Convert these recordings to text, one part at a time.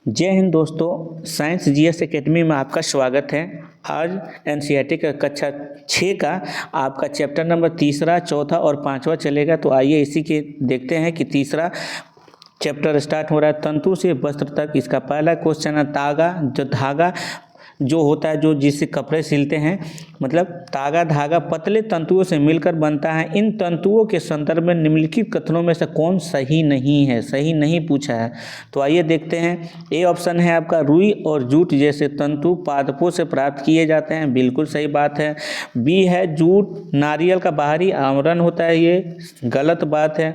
जय हिंद दोस्तों, science GS academy में आपका स्वागत है। आज एनसीईआरटी का कक्षा 6 का आपका चैप्टर नंबर तीसरा, चौथा और पांचवा चलेगा। तो आइए इसी के देखते हैं कि तीसरा चैप्टर स्टार्ट हो रहा है तंतु से वस्त्र तक। इसका पहला क्वेश्चन है तागा। जो धागा जो होता है, जो जिससे कपड़े सिलते हैं, मतलब तागा धागा पतले तंतुओं से मिलकर बनता है। इन तंतुओं के संदर्भ में निम्नलिखित कथनों में से कौन सही नहीं है? सही नहीं पूछा है। तो आइए देखते हैं। ए ऑप्शन है आपका, रुई और जूट जैसे तंतु पादपों से प्राप्त किए जाते हैं। बिल्कुल सही बात है। बी है, जूट नारियल का बाहरी आवरण होता है। ये गलत बात है।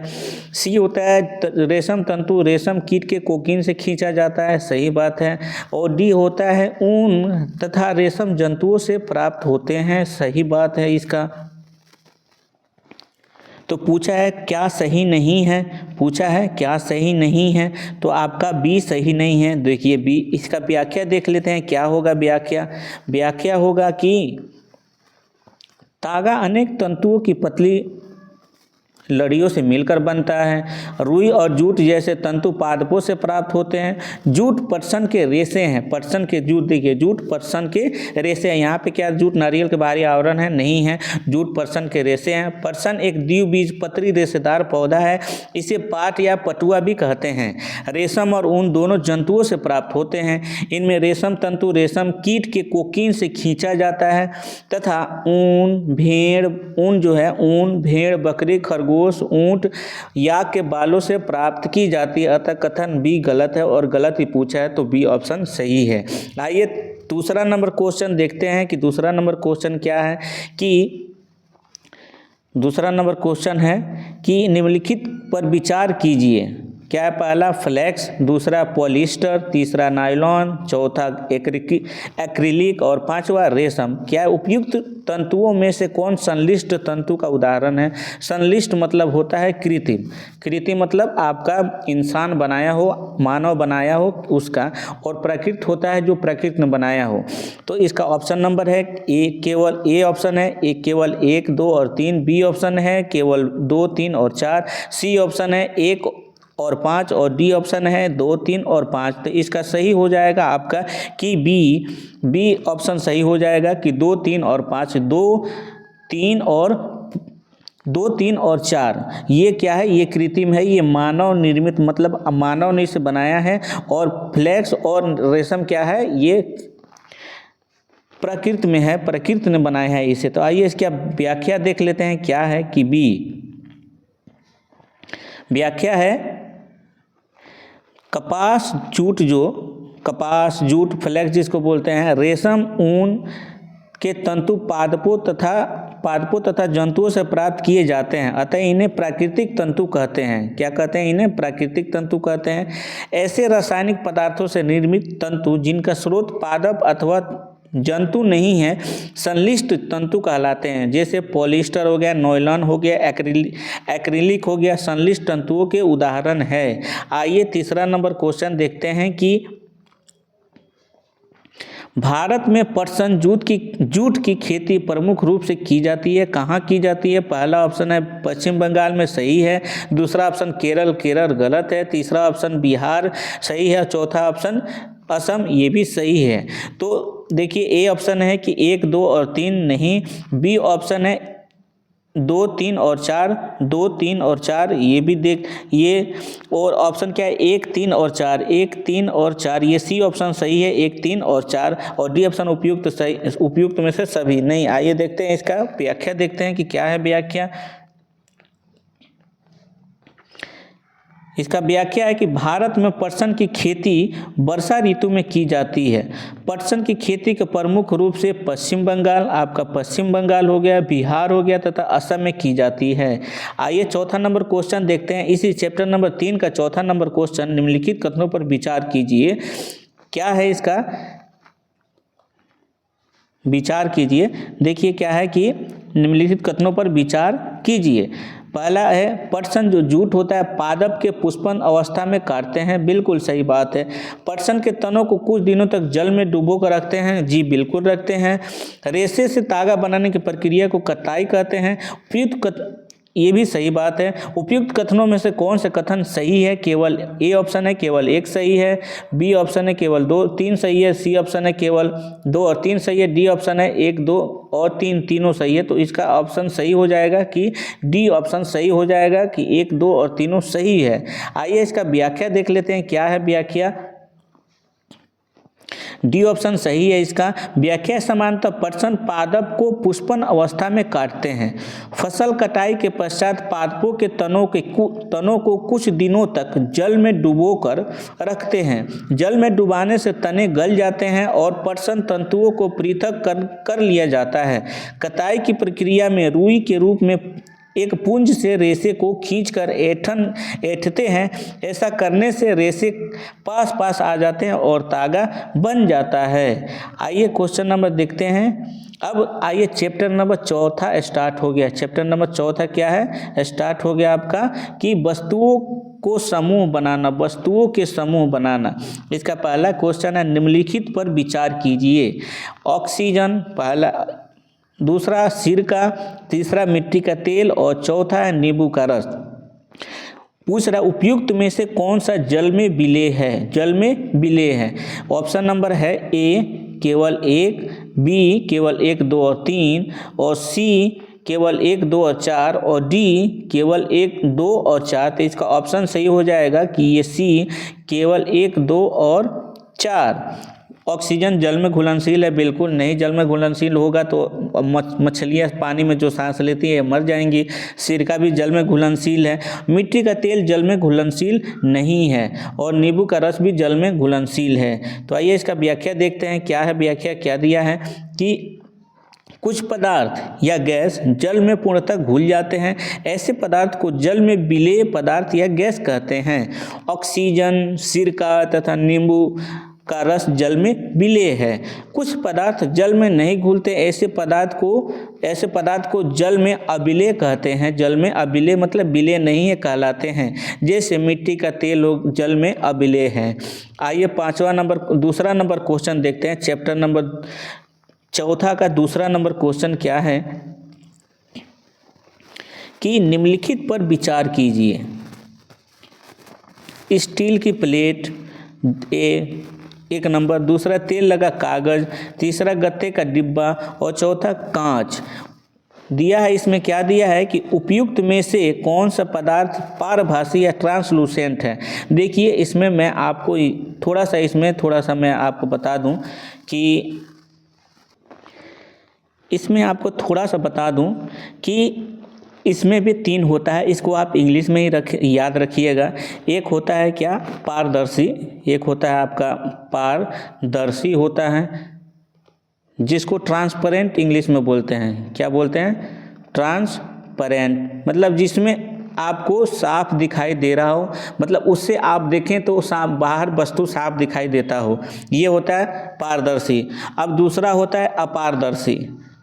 सी होता है, रेशम तंतु रेशम कीट के कोकीन से खींचा जाता है। सही बात है। और डी होता है, ऊन तथा रेशम जंतुओं से प्राप्त होते हैं। सही बात है इसका। तो पूछा है क्या सही नहीं है, पूछा है क्या सही नहीं है, तो आपका बी सही नहीं है। देखिए बी, इसका व्याख्या देख लेते हैं क्या होगा व्याख्या। व्याख्या होगा कि तागा अनेक तंतुओं की पतली लड़ियों से मिलकर बनता है। रुई और जूट जैसे तंतु पादपों से प्राप्त होते हैं। जूट पटसन के रेशे हैं। पटसन के जूट, देखिए जूट पटसन के रेशे हैं। यहाँ पे क्या जूट नारियल के बाहरी आवरण है? नहीं है, जूट पटसन के रेशे हैं। पटसन एक द्विबीजपत्री रेशेदार पौधा है। इसे पाट या पटुआ भी कहते हैं। रेशम और ऊन दोनों जंतुओं से प्राप्त होते हैं। इनमें रेशम तंतु रेशम कीट के कोकीन से खींचा जाता है तथा ऊन जो है ऊन भेड़ बकरी खरगोश ऊंट या के बालों से प्राप्त की जाती है। अतः कथन बी गलत है और गलत ही पूछा है, तो बी ऑप्शन सही है। आइए दूसरा नंबर क्वेश्चन देखते हैं कि दूसरा नंबर क्वेश्चन क्या है। कि दूसरा नंबर क्वेश्चन है कि निम्नलिखित पर विचार कीजिए। क्या है? पहला फ्लेक्स, दूसरा पॉलिस्टर, तीसरा नायलॉन, चौथा एक्रिलिक और पांचवा रेशम। क्या है? उपयुक्त तंतुओं में से कौन संश्लिष्ट तंतु का उदाहरण है? संश्लिष्ट मतलब होता है कृत्रिम। कृत्रिम मतलब आपका इंसान बनाया हो, मानव बनाया हो उसका, और प्राकृत होता है जो प्रकृति ने बनाया हो। तो इसका ऑप्शन नंबर है ए, केवल ए ऑप्शन है एक, केवल 1, 2 और 3। बी ऑप्शन है केवल 2, 3 और 4। सी ऑप्शन है 1 और 5 और डी ऑप्शन है 2, 3 और 5। तो इसका सही हो जाएगा आपका कि बी ऑप्शन सही हो जाएगा कि 2, 3 और 5। 2, 3 और 4 ये क्या है? ये कृत्रिम है, ये मानव निर्मित, मतलब मानव ने इसे बनाया है। और फ्लेक्स और रेशम क्या है? ये प्रकृति में है, प्रकृति ने बनाया है इसे। तो आइए इसकी व्याख्या देख लेते हैं क्या है। कि बी व्याख्या है, कपास जूट फ्लेक्स जिसको बोलते हैं, रेशम ऊन के तंतु पादपों तथा जंतुओं से प्राप्त किए जाते हैं। अतः इन्हें प्राकृतिक तंतु कहते हैं। क्या कहते हैं? इन्हें प्राकृतिक तंतु कहते हैं। ऐसे रासायनिक पदार्थों से निर्मित तंतु जिनका स्रोत पादप अथवा जंतु नहीं है, संश्लिष्ट तंतु कहलाते हैं। जैसे पॉलिस्टर हो गया, नॉयलॉन हो गया, एक्रिलिक हो गया, संश्लिष्ट तंतुओं के उदाहरण है। आइए तीसरा नंबर क्वेश्चन देखते हैं कि भारत में पटसन जूट की खेती प्रमुख रूप से की जाती है। कहाँ की जाती है? पहला ऑप्शन है पश्चिम बंगाल में, सही है। दूसरा ऑप्शन केरल गलत है। तीसरा ऑप्शन बिहार सही है। चौथा ऑप्शन असम, ये भी सही है। तो देखिए ए ऑप्शन है कि 1, 2 और 3 नहीं। बी ऑप्शन है 2, 3 और 4, 2, 3 और 4 ये भी देख ये। और ऑप्शन क्या है? 1, 3 और 4, 1, 3 और 4 ये सी ऑप्शन सही है, 1, 3 और 4। और डी ऑप्शन उपयुक्त में से सभी नहीं। आइए देखते हैं इसका व्याख्या, देखते हैं कि क्या है व्याख्या। इसका व्याख्या है कि भारत में पटसन की खेती वर्षा ऋतु में की जाती है। पटसन की खेती के प्रमुख रूप से पश्चिम बंगाल, आपका पश्चिम बंगाल हो गया, बिहार हो गया तथा असम में की जाती है। आइए चौथा नंबर क्वेश्चन देखते हैं। इसी चैप्टर नंबर 3 का चौथा नंबर क्वेश्चन, निम्नलिखित कथनों पर विचार कीजिए। क्या है इसका? विचार कीजिए। देखिए क्या है कि निम्नलिखित कथनों पर विचार कीजिए। पहला है, पटसन जो जूट होता है पादप के पुष्पन अवस्था में काटते हैं। बिल्कुल सही बात है। पटसन के तनों को कुछ दिनों तक जल में डुबो कर रखते हैं। जी बिल्कुल रखते हैं। रेशे से तागा बनाने की प्रक्रिया को कताई कहते हैं। ये भी सही बात है। उपयुक्त कथनों में से कौन से कथन सही है? केवल ए ऑप्शन है केवल एक सही है, बी ऑप्शन है केवल 2-3 सही है, सी ऑप्शन है केवल 2 और 3 सही है, डी ऑप्शन है 1 2 और 3 तीनों सही है। तो इसका ऑप्शन सही हो जाएगा कि डी ऑप्शन सही हो जाएगा कि 1 2 और तीनों सही है। आइए इसका व्याख्या देख लेते हैं, क्या है व्याख्या। डी ऑप्शन सही है इसका। व्याख्या समानतः पर्सन पादप को पुष्पन अवस्था में काटते हैं। फसल कटाई के पश्चात पादपों के तनों को कुछ दिनों तक जल में डुबोकर रखते हैं। जल में डुबाने से तने गल जाते हैं और पर्सन तंतुओं को पृथक कर लिया जाता है। कटाई की प्रक्रिया में रुई के रूप में एक पुंज से रेशे को खींचकर ऐंठते हैं। ऐसा करने से रेशे पास आ जाते हैं और तागा बन जाता है। आइए क्वेश्चन नंबर देखते हैं। अब आइए चैप्टर नंबर 4 स्टार्ट हो गया। चैप्टर नंबर 4 क्या है? स्टार्ट हो गया आपका कि वस्तुओं को समूह बनाना, वस्तुओं के समूह बनाना। इसका पहला क्वेश्चन है, निम्नलिखित पर विचार कीजिए। ऑक्सीजन पहला, दूसरा सिरका, तीसरा मिट्टी का तेल और चौथा है नींबू का रस। पूछ रहा उपयुक्त में से कौन सा जल में विलेय है? जल में विलेय है। ऑप्शन नंबर है ए केवल 1, बी केवल 1 2 और 3 और सी केवल 1 2 और 4 और डी केवल 1 2 और 4। तो इसका ऑप्शन सही हो जाएगा कि ये सी केवल 1 2 और 4। ऑक्सीजन जल में घुलनशील है? बिल्कुल नहीं, जल में घुलनशील होगा तो मछलियाँ पानी में जो सांस लेती है मर जाएंगी। सिरका भी जल में घुलनशील है। मिट्टी का तेल जल में घुलनशील नहीं है और नींबू का रस भी जल में घुलनशील है। तो आइए इसका व्याख्या देखते हैं, क्या है व्याख्या, क्या दिया है कि कुछ पदार्थ या गैस जल में पूर्णतः घुल जाते हैं। ऐसे पदार्थ को जल में विलेय पदार्थ या गैस कहते हैं। ऑक्सीजन, सिरका तथा नींबू का रस जल में विलेय है। कुछ पदार्थ जल में नहीं घुलते, ऐसे पदार्थ को जल में अविलेय कहते हैं। जल में अविलेय मतलब विलेय नहीं है कहलाते हैं। जैसे मिट्टी का तेल जल में अविलेय है। आइए दूसरा नंबर क्वेश्चन देखते हैं। चैप्टर नंबर 4 का दूसरा नंबर क्वेश्चन क्या है कि निम्नलिखित पर विचार कीजिए। स्टील की प्लेट एक नंबर, दूसरा तेल लगा कागज, तीसरा गत्ते का डिब्बा और चौथा कांच दिया है। इसमें क्या दिया है कि उपयुक्त में से कौन सा पदार्थ पारभासी या ट्रांसलूसेंट है। देखिए इसमें मैं आपको थोड़ा सा मैं आपको बता दूं कि इसमें भी 3 होता है। इसको आप इंग्लिश में ही याद रखिएगा। एक होता है क्या? पारदर्शी। एक होता है आपका पारदर्शी होता है, जिसको ट्रांसपेरेंट इंग्लिश में बोलते हैं। क्या बोलते हैं? ट्रांसपेरेंट, मतलब जिसमें आपको साफ दिखाई दे रहा हो, मतलब उससे आप देखें तो बाहर वस्तु साफ दिखाई देता हो। ये होता है पारदर्शी। अब दूसरा होता है अपारदर्शी।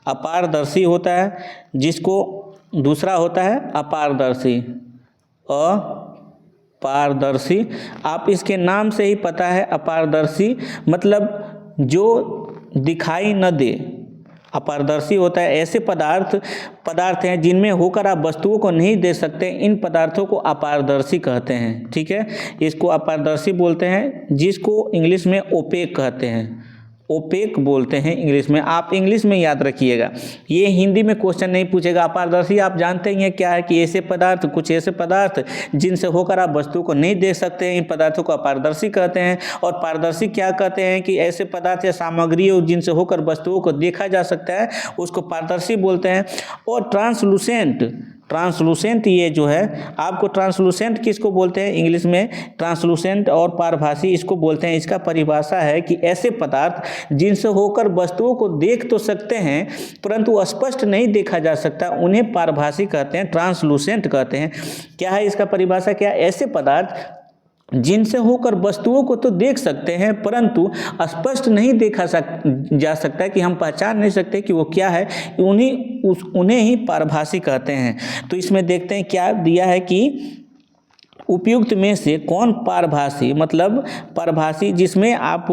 अपारदर्शी होता है दूसरा होता है अपारदर्शी। अपारदर्शी, आप इसके नाम से ही पता है अपारदर्शी मतलब जो दिखाई न दे। अपारदर्शी होता है ऐसे पदार्थ हैं जिनमें होकर आप वस्तुओं को नहीं देख सकते। इन पदार्थों को अपारदर्शी कहते हैं। ठीक है, इसको अपारदर्शी बोलते हैं, जिसको इंग्लिश में ओपेक कहते हैं। ओपेक बोलते हैं इंग्लिश में। आप इंग्लिश में याद रखिएगा, ये हिंदी में क्वेश्चन नहीं पूछेगा। अपारदर्शी आप जानते ही हैं क्या है कि कुछ ऐसे पदार्थ जिनसे होकर आप वस्तु को नहीं देख सकते हैं, इन पदार्थों को अपारदर्शी कहते हैं। और पारदर्शी क्या कहते हैं कि ऐसे पदार्थ या सामग्री जिनसे होकर वस्तुओं को देखा जा सकता है, उसको पारदर्शी बोलते हैं। और ट्रांसलूसेंट ये जो है आपको, ट्रांसलूसेंट किसको बोलते हैं इंग्लिश में? ट्रांसलूसेंट और पारभासी इसको बोलते हैं। इसका परिभाषा है कि ऐसे पदार्थ जिनसे होकर वस्तुओं को देख तो सकते हैं परंतु स्पष्ट नहीं देखा जा सकता, उन्हें पारभासी कहते हैं, ट्रांसलूसेंट कहते हैं। क्या है इसका परिभाषा? क्या? ऐसे पदार्थ जिनसे होकर वस्तुओं को तो देख सकते हैं परंतु स्पष्ट नहीं देखा जा सकता, कि हम पहचान नहीं सकते कि वो क्या है, उन्हें ही पारभासी कहते हैं। तो इसमें देखते हैं क्या दिया है कि उपयुक्त में से कौन पारभासी, मतलब पारभासी जिसमें आप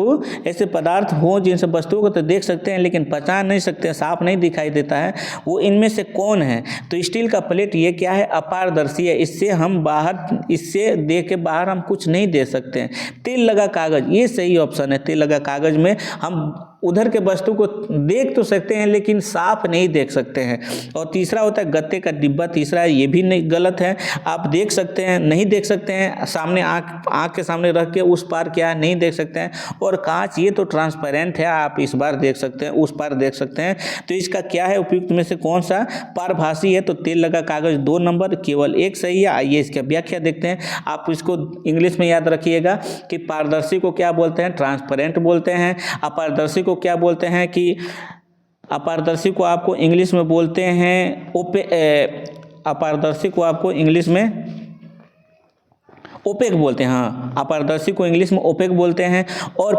ऐसे पदार्थ हो जिनसे वस्तुओं को तो देख सकते हैं लेकिन पहचान नहीं सकते, साफ नहीं दिखाई देता है, वो इनमें से कौन है? तो स्टील का प्लेट ये क्या है? अपारदर्शी है, इससे हम बाहर, इससे देख के बाहर हम कुछ नहीं दे सकते हैं। तेल लगा कागज, ये सही ऑप्शन है। तेल लगा कागज में हम उधर के वस्तु को देख तो सकते हैं लेकिन साफ नहीं देख सकते हैं। और तीसरा होता है गत्ते का डिब्बा, तीसरा है, ये भी नहीं, गलत है। आप देख सकते हैं, नहीं देख सकते हैं, सामने आँख के सामने रख के उस पार क्या है नहीं देख सकते हैं। और कांच ये तो ट्रांसपेरेंट है, आप इस बार देख सकते हैं, उस पार देख सकते हैं। तो इसका क्या है उपयुक्त में से कौन सा पारभासी है? तो तेल लगा कागज 2 नंबर, केवल एक सही है। आइए इसका व्याख्या देखते हैं। आप इसको इंग्लिश में याद रखिएगा कि पारदर्शी को क्या बोलते हैं? ट्रांसपेरेंट बोलते हैं। अपारदर्शी को क्या बोलते हैं? कि अपारदर्शी को आपको इंग्लिश में बोलते हैं अपारदर्शी को आपको इंग्लिश में ओपेक बोलते हैं। हाँ, अपारदर्शी को इंग्लिश में ओपेक बोलते हैं और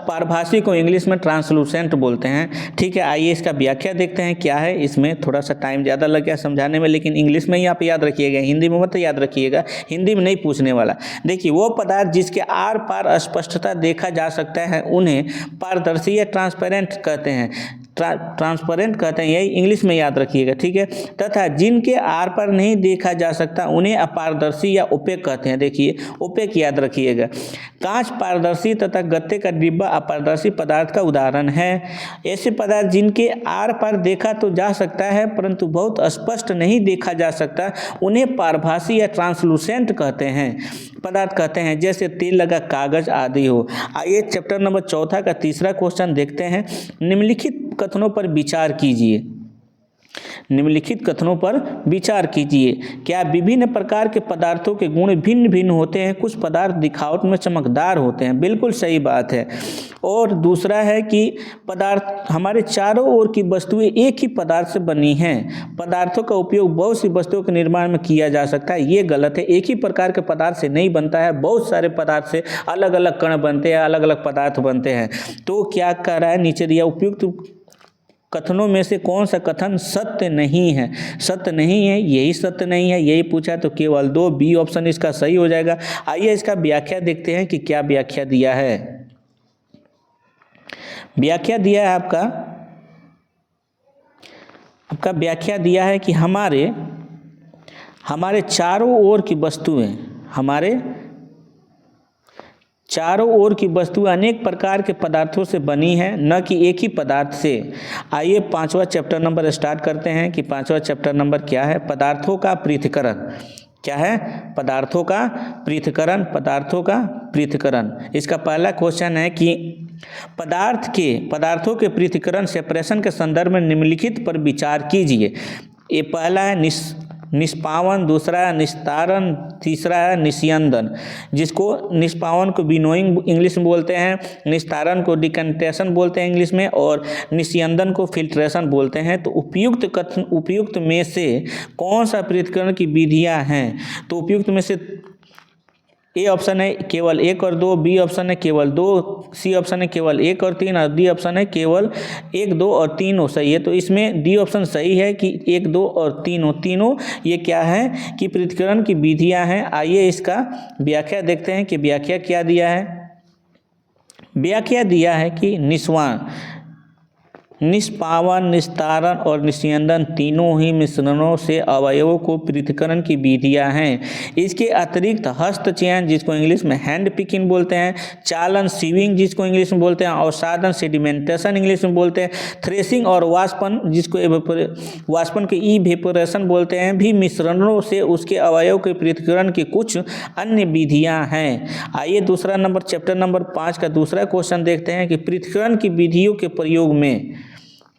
पारभासी को इंग्लिश में ट्रांसलूसेंट बोलते हैं। ठीक है, आइए इसका व्याख्या देखते हैं क्या है। इसमें थोड़ा सा टाइम ज़्यादा लग गया समझाने में, लेकिन इंग्लिश में ही आप याद रखिएगा, हिंदी में मत याद रखिएगा, हिंदी में नहीं पूछने वाला। देखिए, वो पदार्थ जिसके आर पार स्पष्टता देखा जा सकता है उन्हें पारदर्शी या ट्रांसपेरेंट कहते हैं। ट्रांसपेरेंट कहते हैं, यही इंग्लिश में याद रखिएगा। ठीक है, तथा जिनके आर पार नहीं देखा जा सकता उन्हें अपारदर्शी या ओपेक कहते हैं। देखिए, ओपेक याद रखिएगा। कांच पारदर्शी तथा गत्ते का डिब्बा अपारदर्शी पदार्थ का उदाहरण है। ऐसे पदार्थ जिनके आर पार देखा तो जा सकता है परंतु बहुत स्पष्ट नहीं देखा जा सकता, उन्हें पारभासी या ट्रांसलूसेंट कहते हैं पदार्थ कहते हैं, जैसे तेल लगा कागज आदि हो। आइए चैप्टर नंबर 4 का तीसरा क्वेश्चन देखते हैं। निम्नलिखित कथनों पर विचार कीजिए। निम्नलिखित कथनों पर विचार कीजिए। क्या विभिन्न प्रकार के पदार्थों के गुण भिन्न भिन्न होते हैं? कुछ पदार्थ दिखावट में चमकदार होते हैं, बिल्कुल सही बात है। और दूसरा है कि पदार्थ, हमारे चारों ओर की वस्तुएं एक ही पदार्थ से बनी हैं। पदार्थों का उपयोग बहुत सी वस्तुओं के निर्माण में किया जा सकता है, ये गलत है। एक ही प्रकार के पदार्थ से नहीं बनता है, बहुत सारे पदार्थ से अलग अलग कण बनते हैं, अलग अलग पदार्थ बनते हैं। तो क्या कह रहा है, नीचे दिया उपयुक्त कथनों में से कौन सा कथन सत्य नहीं है? सत्य नहीं है, यही सत्य नहीं है, यही पूछा तो केवल 2, बी ऑप्शन इसका सही हो जाएगा। आइए इसका व्याख्या देखते हैं कि क्या व्याख्या दिया है। व्याख्या दिया है आपका व्याख्या दिया है कि हमारे चारों ओर की वस्तुएं, हमारे चारों ओर की वस्तुएं अनेक प्रकार के पदार्थों से बनी है, न कि एक ही पदार्थ से। आइए 5वां चैप्टर नंबर स्टार्ट करते हैं कि 5वां चैप्टर नंबर क्या है? पदार्थों का पृथक्करण। क्या है? पदार्थों का पृथक्करण। पदार्थों का पृथक्करण। इसका पहला क्वेश्चन है कि पदार्थों के पृथक्करण सेपरेशन के संदर्भ में निम्नलिखित पर विचार कीजिए। ये पहला है निष्पावन, दूसरा है निस्तारण, तीसरा है निस्यंदन। जिसको निष्पावन को विनोइंग इंग्लिश में बोलते हैं, निस्तारण को डिकंटेशन बोलते हैं इंग्लिश में, और निस्यंदन को फिल्ट्रेशन बोलते हैं। तो उपयुक्त में से कौन सा पृथक्करण की विधियां हैं? तो उपयुक्त में से ए ऑप्शन है केवल 1 और 2, बी ऑप्शन है केवल 2, सी ऑप्शन है केवल 1 और 3, और डी ऑप्शन है केवल 1, 2 और 3 हो सही है। तो इसमें डी ऑप्शन सही है कि 1, 2 और 3 हो। तीनों ये क्या है कि पृथक्करण की विधियां हैं। आइए इसका व्याख्या देखते हैं कि व्याख्या क्या दिया है। व्याख्या दिया है कि निष्पावन, निस्तारण और निस्यंदन तीनों ही मिश्रणों से अवयवों को पृथक्करण की विधियां हैं। इसके अतिरिक्त हस्तचयन, जिसको इंग्लिश में हैंड पिकिंग बोलते हैं, चालन सीविंग, जिसको इंग्लिश में बोलते हैं, अवसादन सेडिमेंटेशन इंग्लिश में बोलते हैं, थ्रेसिंग और वाष्पन, जिसको वाष्पन के इवेपोरेशन बोलते हैं, भी मिश्रणों से उसके अवयव के पृथक्करण की कुछ अन्य विधियाँ हैं। आइए दूसरा नंबर, चैप्टर नंबर 5 का दूसरा क्वेश्चन देखते हैं कि पृथक्करण की विधियों के प्रयोग में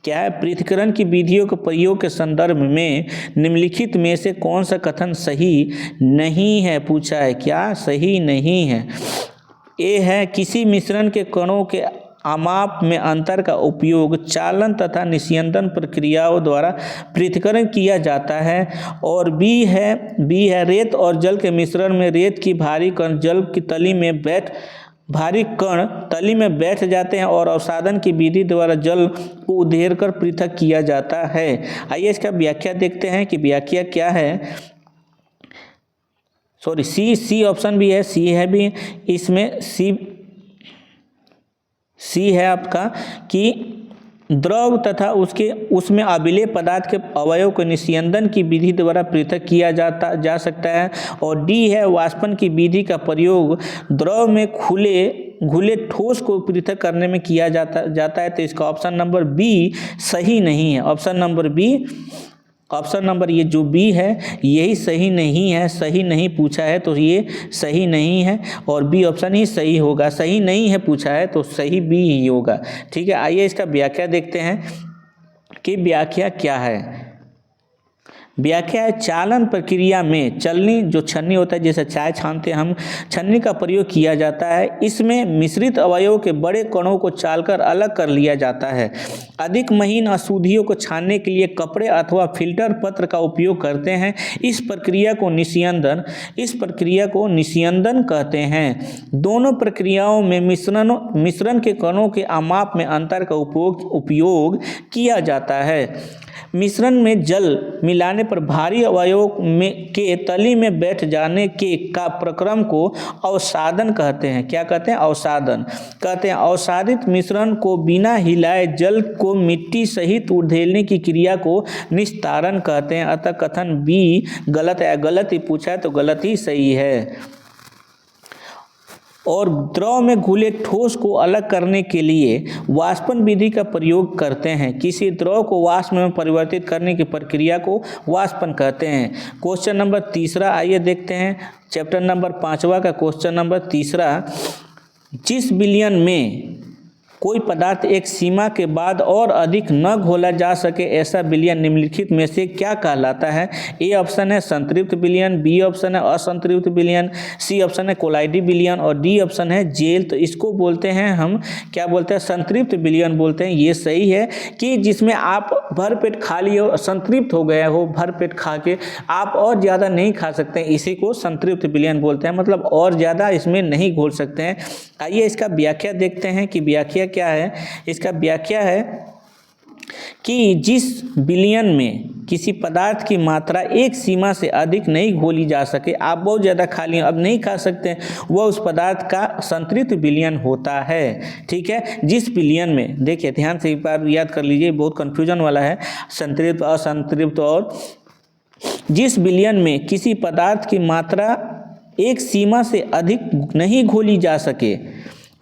क्या है? पृथक्करण की विधियों के प्रयोग के संदर्भ में निम्नलिखित में से कौन सा कथन सही नहीं है? पूछा है, क्या सही नहीं है? ए है किसी मिश्रण के कणों के आमाप में अंतर का उपयोग चालन तथा निस्यंदन प्रक्रियाओं द्वारा पृथक्करण किया जाता है। और बी है रेत और जल के मिश्रण में रेत की भारी कण जल की तली में बैठ जाते हैं और अवसादन की विधि द्वारा जल को उधेड़ कर पृथक किया जाता है। आइए इसका व्याख्या देखते हैं कि व्याख्या क्या है। सॉरी सी ऑप्शन भी है, सी है भी इसमें, सी है आपका कि द्रव तथा उसमें अबिलेय पदार्थ के अवयव को निस्यंदन की विधि द्वारा पृथक किया जा सकता है। और डी है वाष्पन की विधि का प्रयोग द्रव में घुले ठोस को पृथक करने में किया जाता है। तो इसका ऑप्शन नंबर बी सही नहीं है। ऑप्शन नंबर ये जो बी है यही सही नहीं है, सही नहीं पूछा है तो ये सही नहीं है और बी ऑप्शन ही सही होगा। सही नहीं है पूछा है तो सही बी ही होगा। ठीक है, आइए इसका व्याख्या देखते हैं कि व्याख्या क्या है। व्याख्या है चालन प्रक्रिया में चलनी जो छन्नी होता है, जैसे चाय छानते हम, छन्नी का प्रयोग किया जाता है। इसमें मिश्रित अवयवों के बड़े कणों को चालकर अलग कर लिया जाता है। अधिक महीन अशुद्धियों को छानने के लिए कपड़े अथवा फिल्टर पत्र का उपयोग करते हैं। इस प्रक्रिया को निस्यंदन कहते हैं। दोनों प्रक्रियाओं में मिश्रण के कणों के अमाप में अंतर का उपयोग किया जाता है। मिश्रण में जल मिलाने पर भारी अवयवों के तली में बैठ जाने के का प्रक्रम को अवसादन कहते हैं। क्या कहते हैं? अवसादन कहते हैं। अवसादित मिश्रण को बिना हिलाए जल को मिट्टी सहित उधेलने की क्रिया को निस्तारण कहते हैं। अतः कथन बी गलत है। गलत ही पूछा है तो गलत ही सही है। और द्रव में घुले ठोस को अलग करने के लिए वाष्पन विधि का प्रयोग करते हैं। किसी द्रव को वाष्प में परिवर्तित करने की प्रक्रिया को वाष्पन कहते हैं। क्वेश्चन नंबर 3 आइए देखते हैं। चैप्टर नंबर 5 का क्वेश्चन नंबर 3, जिस विलयन में कोई पदार्थ एक सीमा के बाद और अधिक न घोला जा सके ऐसा विलयन निम्नलिखित में से क्या कहलाता है? ए ऑप्शन है संतृप्त विलयन, बी ऑप्शन है असंतृप्त विलयन, सी ऑप्शन है कोलाइडी विलयन और डी ऑप्शन है जेल। तो इसको बोलते हैं हम क्या बोलते हैं? संतृप्त विलयन बोलते हैं। ये सही है कि जिसमें आप भर पेट खा लिए हो, संतृप्त हो गया हो, भर पेट खा के आप और ज़्यादा नहीं खा सकते, इसी को संतृप्त विलयन बोलते हैं। मतलब और ज़्यादा इसमें नहीं घोल सकते हैं। आइए इसका व्याख्या देखते हैं कि व्याख्या क्या है। इसका व्याख्या है कि जिस विलयन में किसी पदार्थ की मात्रा एक सीमा से अधिक नहीं घोली जा सके, आप बहुत ज़्यादा खा लिए अब नहीं खा सकते, वह उस पदार्थ का संतृप्त विलयन होता है। ठीक है, जिस विलयन में देखिए ध्यान से एक बार याद कर लीजिए, बहुत कन्फ्यूजन वाला है संतृप्त असंतृप्त। और जिस विलयन में किसी पदार्थ की मात्रा एक सीमा से अधिक नहीं घोली जा सके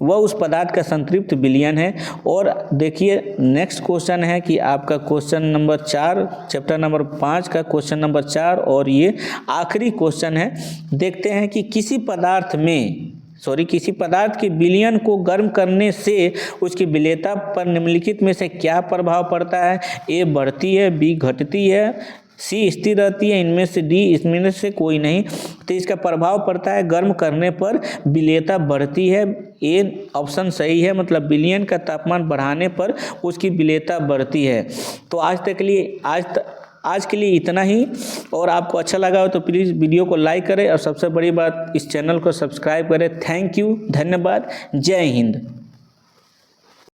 वह उस पदार्थ का संतृप्त विलयन है। और देखिए नेक्स्ट क्वेश्चन है कि आपका क्वेश्चन नंबर 4 चैप्टर नंबर 5 का क्वेश्चन नंबर 4 और ये आखिरी क्वेश्चन है। देखते हैं कि किसी पदार्थ के विलयन को गर्म करने से उसकी विलेयता पर निम्नलिखित में से क्या प्रभाव पड़ता है? ए बढ़ती है, बी घटती है, सी स्थिर रहती है, इनमें से डी इसमें से कोई नहीं। तो इसका प्रभाव पड़ता है गर्म करने पर विलेयता बढ़ती है। ए ऑप्शन सही है, मतलब विलयन का तापमान बढ़ाने पर उसकी विलेयता बढ़ती है। तो आज के लिए इतना ही। और आपको अच्छा लगा हो तो प्लीज़ वीडियो को लाइक करें और सबसे बड़ी बात इस चैनल को सब्सक्राइब करें। थैंक यू, धन्यवाद, जय हिंद।